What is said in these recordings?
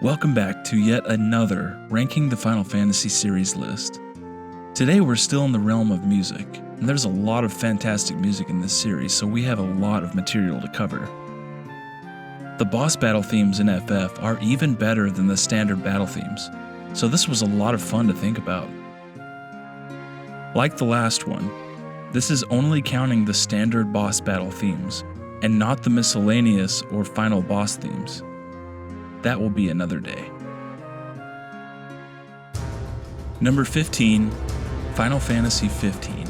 Welcome back to yet another Ranking the Final Fantasy series list. Today we're still in the realm of music, and there's a lot of fantastic music in this series, so we have a lot of material to cover. The boss battle themes in FF are even better than the standard battle themes, so this was a lot of fun to think about. Like the last one, this is only counting the standard boss battle themes, and not the miscellaneous or final boss themes. That will be another day. Number 15, Final Fantasy XV.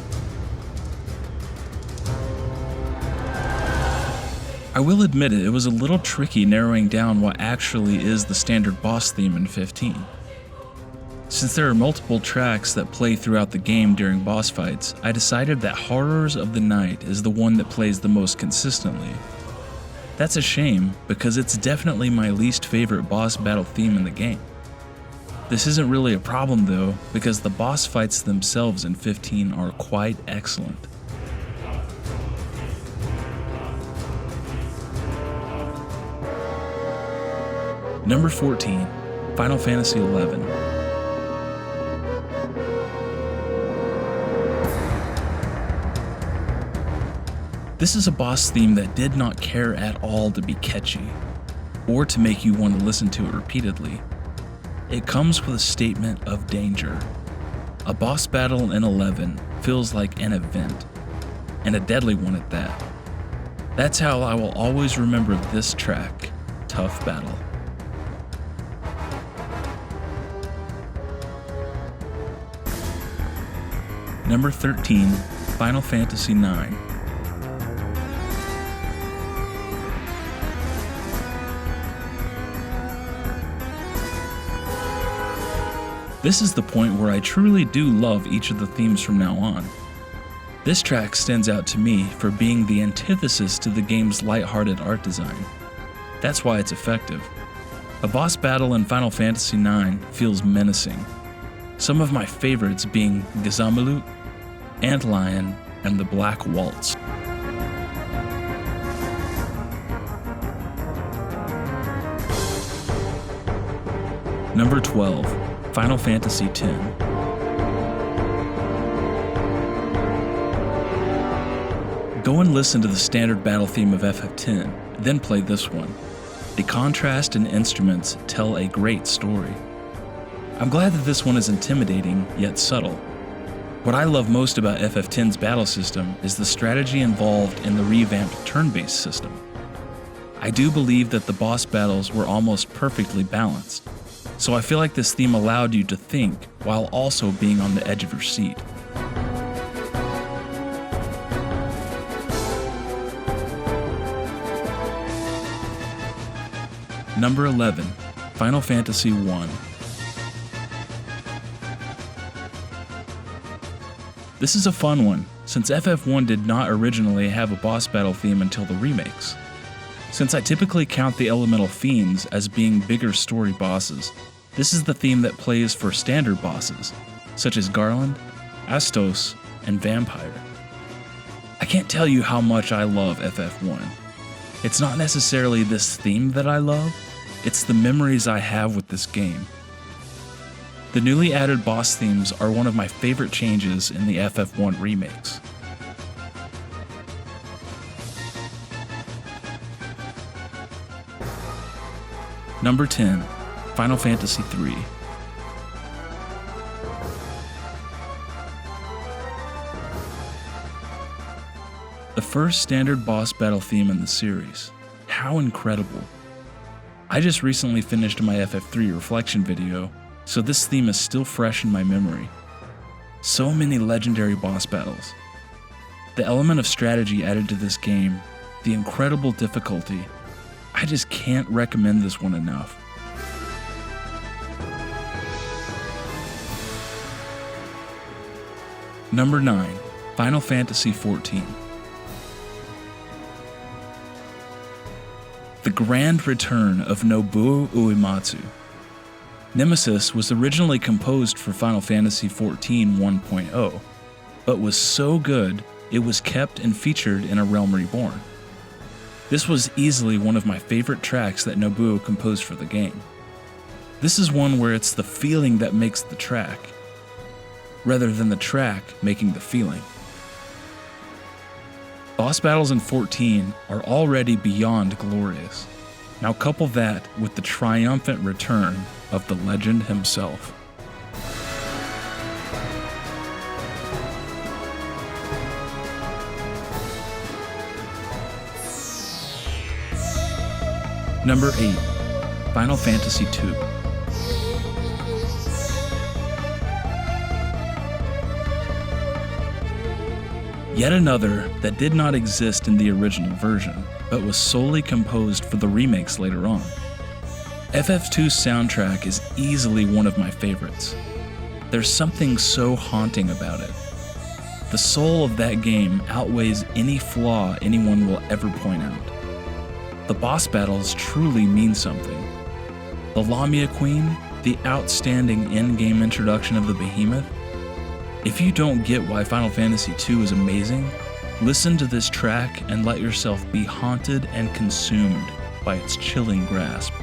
I will admit it was a little tricky narrowing down what actually is the standard boss theme in 15. Since there are multiple tracks that play throughout the game during boss fights, I decided that Horrors of the Night is the one that plays the most consistently. That's a shame, because it's definitely my least favorite boss battle theme in the game. This isn't really a problem though, because the boss fights themselves in 15 are quite excellent. Number 14, Final Fantasy XI. This is a boss theme that did not care at all to be catchy, or to make you want to listen to it repeatedly. It comes with a statement of danger. A boss battle in 11 feels like an event, and a deadly one at that. That's how I will always remember this track, Tough Battle. Number 13, Final Fantasy IX. This is the point where I truly do love each of the themes from now on. This track stands out to me for being the antithesis to the game's lighthearted art design. That's why it's effective. A boss battle in Final Fantasy IX feels menacing. Some of my favorites being Gazamalut, Antlion, and the Black Waltz. Number 12, Final Fantasy X. Go and listen to the standard battle theme of FF10, then play this one. The contrast and instruments tell a great story. I'm glad that this one is intimidating, yet subtle. What I love most about FF10's battle system is the strategy involved in the revamped turn-based system. I do believe that the boss battles were almost perfectly balanced, so I feel like this theme allowed you to think while also being on the edge of your seat. Number 11, Final Fantasy I. This is a fun one, since FF1 did not originally have a boss battle theme until the remakes. Since I typically count the elemental fiends as being bigger story bosses, this is the theme that plays for standard bosses, such as Garland, Astos, and Vampire. I can't tell you how much I love FF1. It's not necessarily this theme that I love, it's the memories I have with this game. The newly added boss themes are one of my favorite changes in the FF1 remakes. Number 10, Final Fantasy III. The first standard boss battle theme in the series. How incredible. I just recently finished my FF3 reflection video, so this theme is still fresh in my memory. So many legendary boss battles. The element of strategy added to this game, the incredible difficulty. I just can't recommend this one enough. Number 9, Final Fantasy XIV. The grand return of Nobuo Uematsu. Nemesis was originally composed for Final Fantasy XIV 1.0, but was so good it was kept and featured in A Realm Reborn. This was easily one of my favorite tracks that Nobuo composed for the game. This is one where it's the feeling that makes the track, rather than the track making the feeling. Boss battles in 14 are already beyond glorious. Now couple that with the triumphant return of the legend himself. Number 8, Final Fantasy II. Yet another that did not exist in the original version, but was solely composed for the remakes later on. FF2's soundtrack is easily one of my favorites. There's something so haunting about it. The soul of that game outweighs any flaw anyone will ever point out. The boss battles truly mean something. The Lamia Queen, the outstanding in-game introduction of the behemoth. If you don't get why Final Fantasy II is amazing, listen to this track and let yourself be haunted and consumed by its chilling grasp.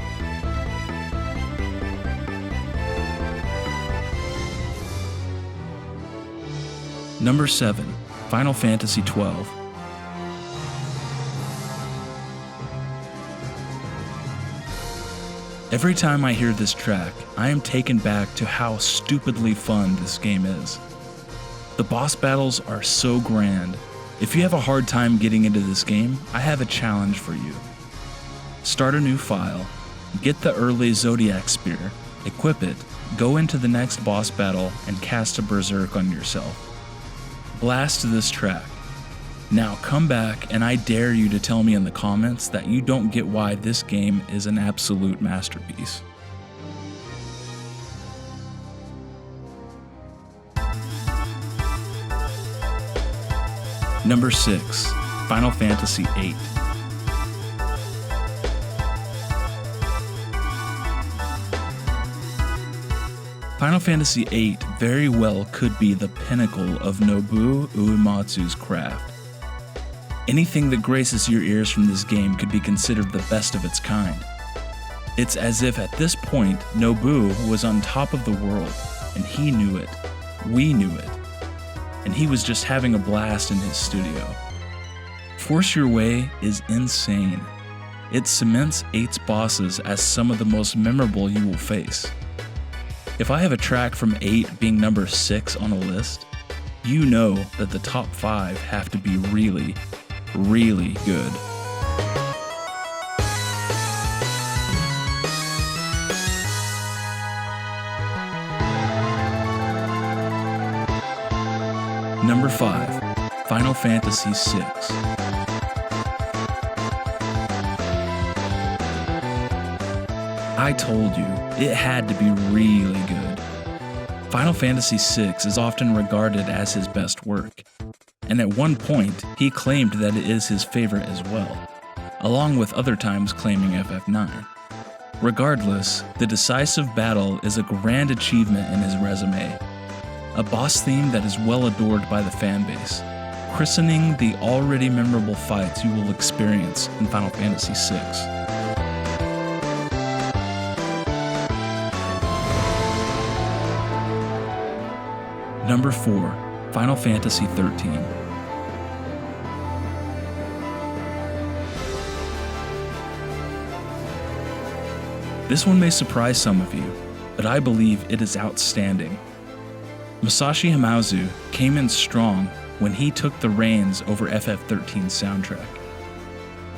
Number 7, Final Fantasy XII. Every time I hear this track, I am taken back to how stupidly fun this game is. The boss battles are so grand. If you have a hard time getting into this game, I have a challenge for you. Start a new file, get the early Zodiac Spear, equip it, go into the next boss battle, and cast a berserk on yourself. Blast this track. Now come back and I dare you to tell me in the comments that you don't get why this game is an absolute masterpiece. Number 6, Final Fantasy VIII. Final Fantasy VIII very well could be the pinnacle of Nobuo Uematsu's craft. Anything that graces your ears from this game could be considered the best of its kind. It's as if at this point, Nobuo was on top of the world, and he knew it, we knew it, and he was just having a blast in his studio. Force Your Way is insane. It cements 8's bosses as some of the most memorable you will face. If I have a track from 8 being number 6 on a list, you know that the top 5 have to be really, really good. Number 5, Final Fantasy VI. I told you, it had to be really good. Final Fantasy VI is often regarded as his best work, and at one point, he claimed that it is his favorite as well, along with other times claiming FF9. Regardless, the decisive battle is a grand achievement in his resume, a boss theme that is well adored by the fanbase, christening the already memorable fights you will experience in Final Fantasy VI. Number 4, Final Fantasy XIII. This one may surprise some of you, but I believe it is outstanding. Masashi Hamauzu came in strong when he took the reins over FF13's soundtrack.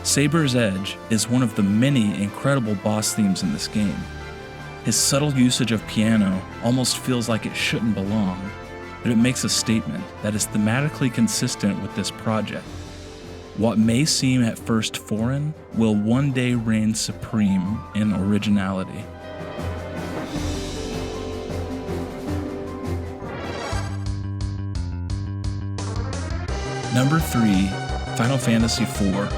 Saber's Edge is one of the many incredible boss themes in this game. His subtle usage of piano almost feels like it shouldn't belong, but it makes a statement that is thematically consistent with this project. What may seem at first foreign will one day reign supreme in originality. Number 3, Final Fantasy IV.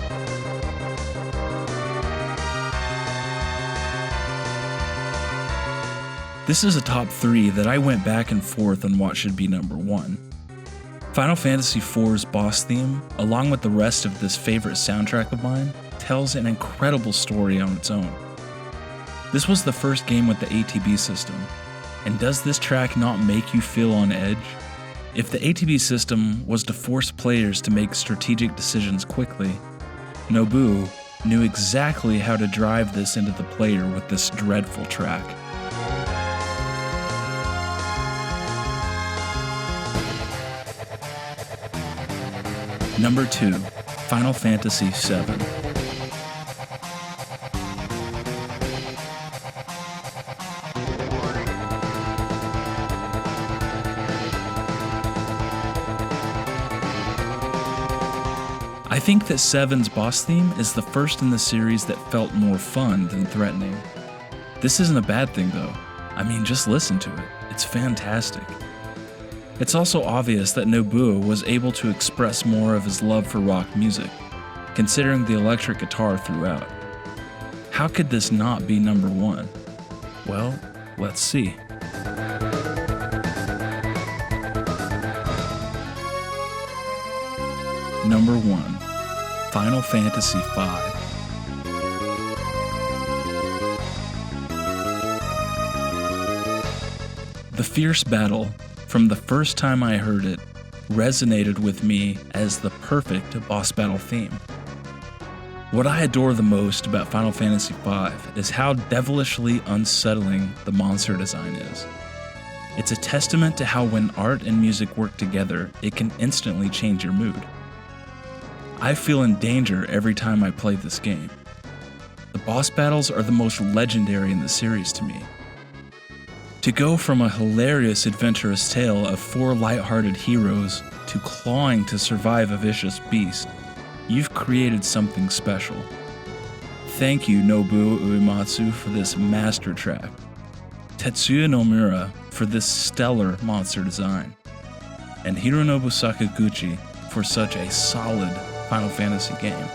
This is a top 3 that I went back and forth on what should be number 1. Final Fantasy IV's boss theme, along with the rest of this favorite soundtrack of mine, tells an incredible story on its own. This was the first game with the ATB system, and does this track not make you feel on edge? If the ATB system was to force players to make strategic decisions quickly, Nobuo knew exactly how to drive this into the player with this dreadful track. Number 2, Final Fantasy VII. I think that 7's boss theme is the first in the series that felt more fun than threatening. This isn't a bad thing though. I mean, just listen to it. It's fantastic. It's also obvious that Nobuo was able to express more of his love for rock music, considering the electric guitar throughout. How could this not be number 1? Well, let's see. Number 1, Final Fantasy V. The fierce battle, from the first time I heard it, resonated with me as the perfect boss battle theme. What I adore the most about Final Fantasy V is how devilishly unsettling the monster design is. It's a testament to how when art and music work together, it can instantly change your mood. I feel in danger every time I play this game. The boss battles are the most legendary in the series to me. To go from a hilarious adventurous tale of 4 lighthearted heroes to clawing to survive a vicious beast, you've created something special. Thank you, Nobuo Uematsu, for this master track, Tetsuya Nomura for this stellar monster design, and Hironobu Sakaguchi for such a solid Final Fantasy game.